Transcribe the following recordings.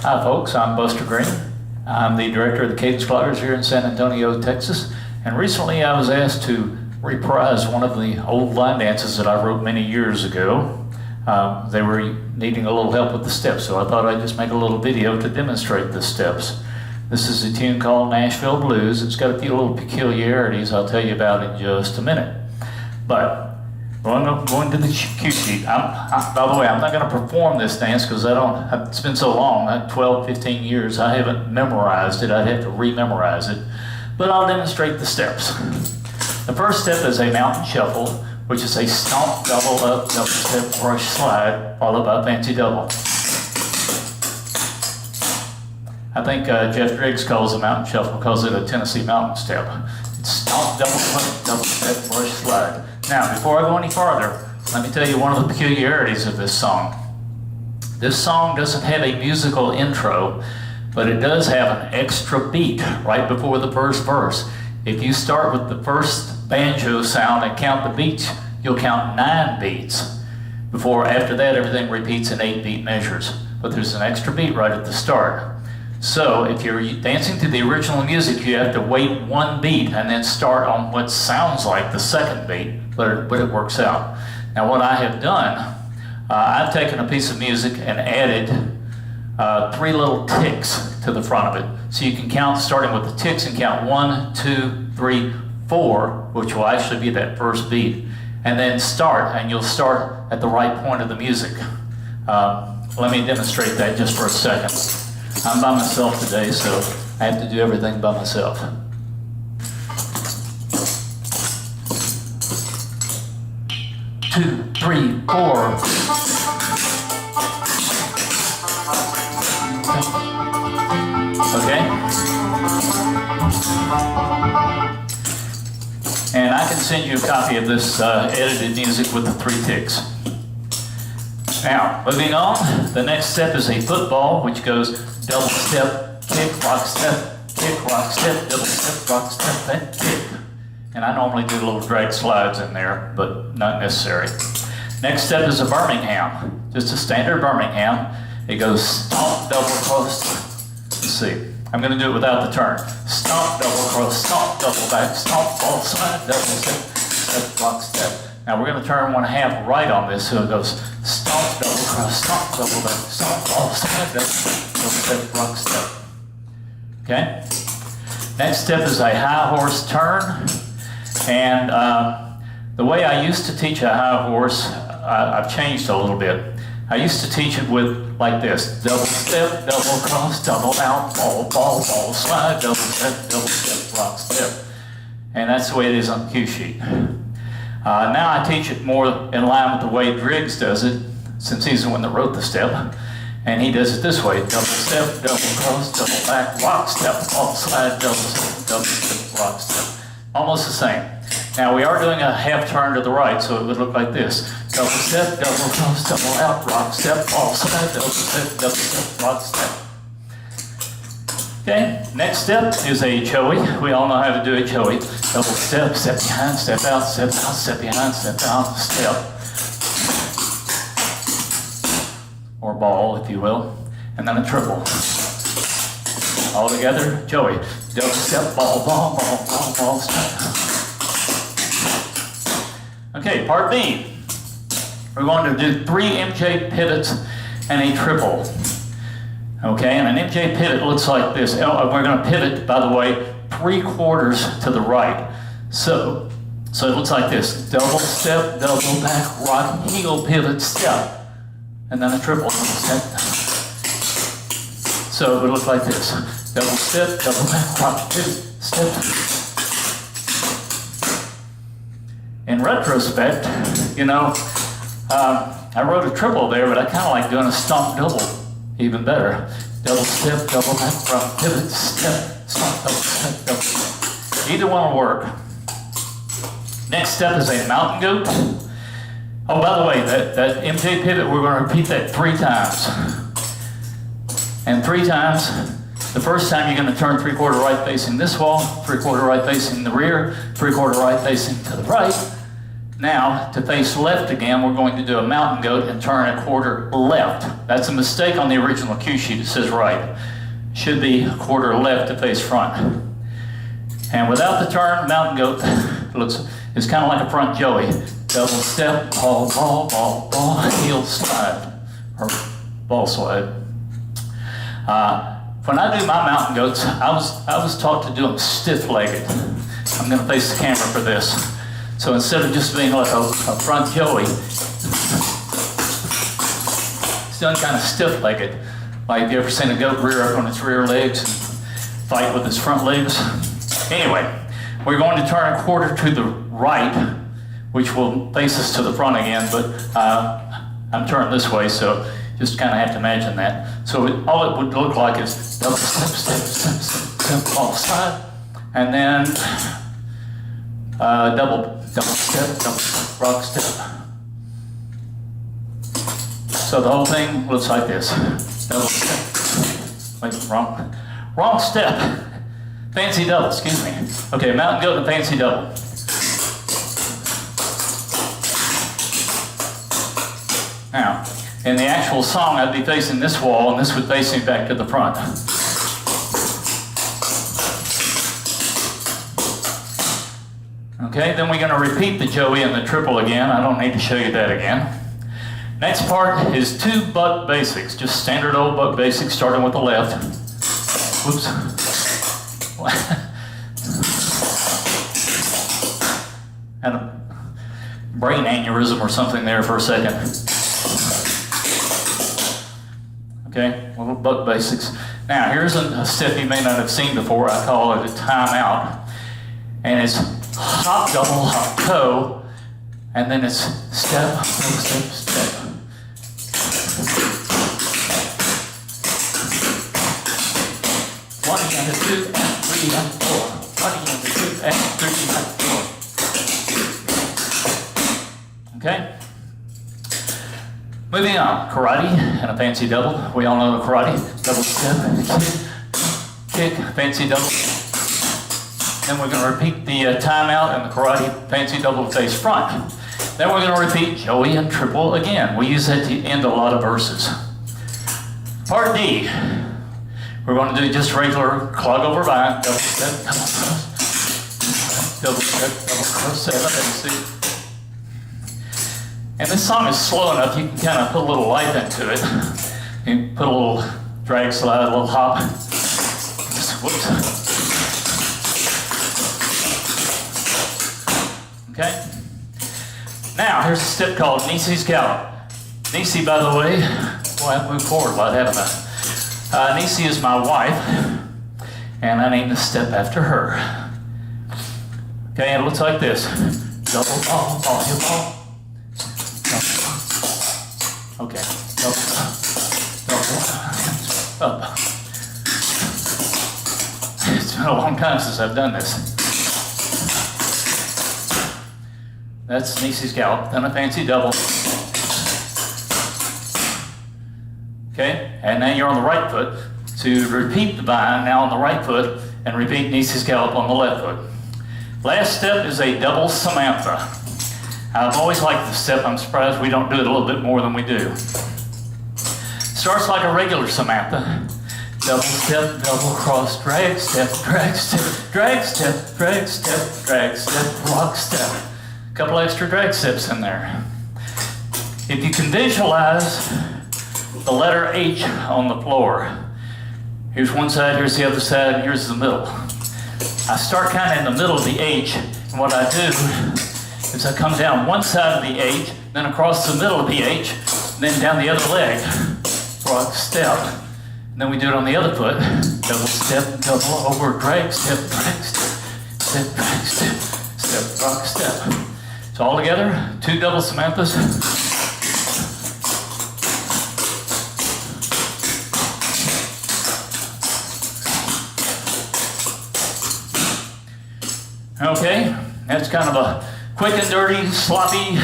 Hi folks, I'm Buster Green. I'm the director of the Cadence Cloggers here in San Antonio, Texas. And recently I was asked to reprise one of the old line dances that I wrote many years ago. They were needing a little help with the steps, so I thought I'd just make a little video to demonstrate the steps. This is a tune called Nashville Blues. It's got a few little peculiarities I'll tell you about in just a minute. But going to the cue sheet. By the way, I'm not going to perform this dance because it's been so long, 12, 15 years, I haven't memorized it. I'd have to re-memorize it. But I'll demonstrate the steps. The first step is a mountain shuffle, which is a stomp, double up, double step, brush, slide, followed by fancy double. I think Jeff Driggs calls a mountain shuffle, calls it a Tennessee mountain step. It's stomp, double up, double step, brush, slide. Now, before I go any farther, let me tell you one of the peculiarities of this song. This song doesn't have a musical intro, but it does have an extra beat right before the first verse. If you start with the first banjo sound and count the beats, you'll count 9 beats. After that, everything repeats in 8-beat measures. But there's an extra beat right at the start. So if you're dancing to the original music, you have to wait 1 beat and then start on what sounds like the second beat, but it works out. Now what I have done, I've taken a piece of music and added 3 little ticks to the front of it. So you can count, starting with the ticks, and count 1, 2, 3, 4, which will actually be that first beat. And then start, and you'll start at the right point of the music. Let me demonstrate that just for a second. I'm by myself today, so I have to do everything by myself. Two, three, 4. Okay? And I can send you a copy of this edited music with the 3 ticks. Now, moving on, the next step is a football, which goes double step, kick, rock step, double step, rock step, and kick. And I normally do little drag slides in there, but not necessary. Next step is a Birmingham, just a standard Birmingham. It goes stomp, double cross. Let's see, I'm going to do it without the turn. Stomp, double cross, stomp, double back, stomp, ball slide, double step, step, rock step. Now we're going to turn 1/2 right on this, so it goes stomp, double cross, stomp, double back, stomp, ball slide, double step, rock step. Okay? Next step is a high horse turn. And the way I used to teach a high horse, I've changed a little bit. I used to teach it with like this: double step, double cross, double out, ball, ball, ball, slide, double step, rock step. And that's the way it is on the cue sheet. Now I teach it more in line with the way Driggs does it, since he's the one that wrote the step. And he does it this way: double step, double cross, double back, rock step, ball slide, double step, rock step. Almost the same. Now we are doing a half turn to the right, so it would look like this: double step, double cross, double out, rock step, ball slide, double step, rock step. Okay, next step is a choey. We all know how to do a choey. Double step, step behind, step out, step out, step behind, step out, step. Or ball, if you will. And then a triple. All together, choey. Double step, ball, ball, ball, ball, ball, step. Okay, part B. We're going to do 3 MJ pivots and a triple. Okay, and an MJ pivot looks like this. We're going to pivot, by the way, 3/4 to the right. So it looks like this: double step, double back, rock, heel, pivot, step, and then a triple step. So it would look like this: double step, double back, rock, pivot, step. In retrospect, I wrote a triple there, but I kind of like doing a stomp double even better. Double step, double back, rock, pivot, step, stomp, double step, double step. Either one will work. Next step is a mountain goat. Oh, by the way, that MJ pivot, we're going to repeat that 3 times. And 3 times, the first time you're going to turn 3/4 right facing this wall, 3/4 right facing the rear, 3/4 right facing to the right. Now, to face left again, we're going to do a mountain goat and turn a quarter left. That's a mistake on the original cue sheet. It says right. Should be a quarter left to face front. And without the turn, mountain goat it's kind of like a front joey. Double step, ball, ball, ball, ball, heel slide, or ball slide. When I do my mountain goats, I was taught to do them stiff-legged. I'm going to face the camera for this. So instead of just being like a front joey, it's done kind of stiff-legged. Like, you ever seen a goat rear up on its rear legs and fight with its front legs? Anyway, we're going to turn a quarter to the right, which will face us to the front again, but I'm turned this way, so just kind of have to imagine that. So all it would look like is double step, step, step, step, step, off side, and then double step, double step, rock step. So the whole thing looks like this. Double step. Wait, wrong step. Fancy double, excuse me. Okay, mountain goat and fancy double. Now, in the actual song, I'd be facing this wall, and this would face me back to the front. Okay, then we're going to repeat the joey and the triple again. I don't need to show you that again. Next part is 2 buck basics, just standard old buck basics, starting with the left. Whoops. Had a brain aneurysm or something there for a second. Okay, little buck basics. Now, here's a step you may not have seen before. I call it a timeout. And it's hop, double, hop, toe, and then it's step, step, step. One and a 2 and 3 and 4. 1 and a 2 and 3 and 4. Okay? Moving on, karate and a fancy double. We all know the karate. Double step, kick, fancy double. Then we're going to repeat the timeout and the karate fancy double face front. Then we're going to repeat joey and triple again. We use that to end a lot of verses. Part D. We're going to do just regular clog over vine, double step, double cross, 7, and 6. And this song is slow enough, you can kind of put a little life into it. You can put a little drag slide, a little hop. Whoops. Okay? Now, here's a step called Nisi's Gallop. Nisi, by the way, boy, I've moved forward a lot, haven't I? Nisi is my wife, and I named this step after her. Okay, and it looks like this. Double ball, ball, heel ball. Okay, double, up. It's been a long time since I've done this. That's Nisi's Gallop, then a fancy double. Okay, and now you're on the right foot. To repeat the vine, now on the right foot, and repeat Nisi's Gallop on the left foot. Last step is a double Samantha. I've always liked this step. I'm surprised we don't do it a little bit more than we do. Starts like a regular Samantha. Double step, double cross, drag step, drag step, drag step, drag step, drag step, rock step. A couple extra drag steps in there. If you can visualize the letter H on the floor, here's one side, here's the other side, and here's the middle. I start kind of in the middle of the H, and what I do is I come down one side of the H, then across the middle of the H, then down the other leg, rock step. And then we do it on the other foot. Double step, double over, drag step, drag step, step, drag step, step, rock step. So all together, 2 double Samanthas. Okay, that's kind of a quick and dirty, sloppy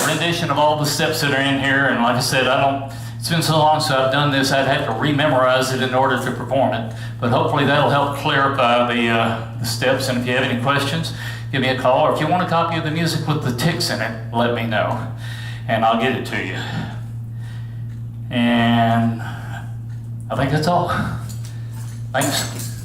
rendition of all the steps that are in here. And like I said, it's been so long since I've done this, I'd have to rememorize it in order to perform it. But hopefully that'll help clarify the steps. And if you have any questions, give me a call, or if you want a copy of the music with the ticks in it, let me know, and I'll get it to you. And I think that's all. Thanks.